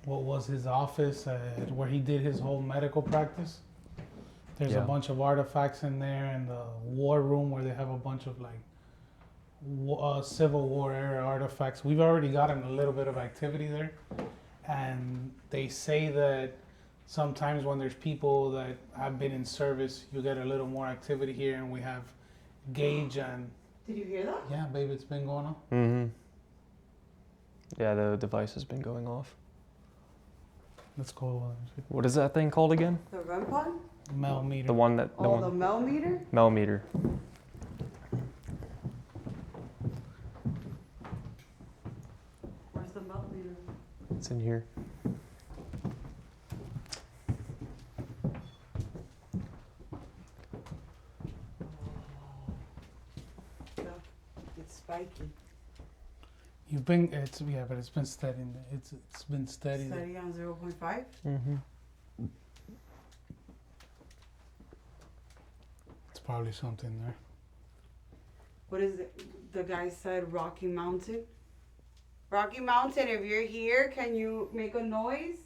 what was his office where he did his whole medical practice. There's a bunch of artifacts in there, and the war room where they have a bunch of like Civil War era artifacts. We've already gotten a little bit of activity there, and they say that sometimes when there's people that have been in service, you get a little more activity here, and we have Gage and. Did you hear that? Yeah, babe, it's been going on. Mm-hmm. Yeah, the device has been going off. Let's go. What is that thing called again? The REM pod? Mel meter. The one that. The Mel meter? Mel meter. Where's the Mel meter? It's in here. It's spiky. You've been, but it's been steady. It's been steady. Steady on 0.5? Mm-hmm. It's probably something there. What is it? The guy said Rocky Mountain. Rocky Mountain, if you're here, can you make a noise?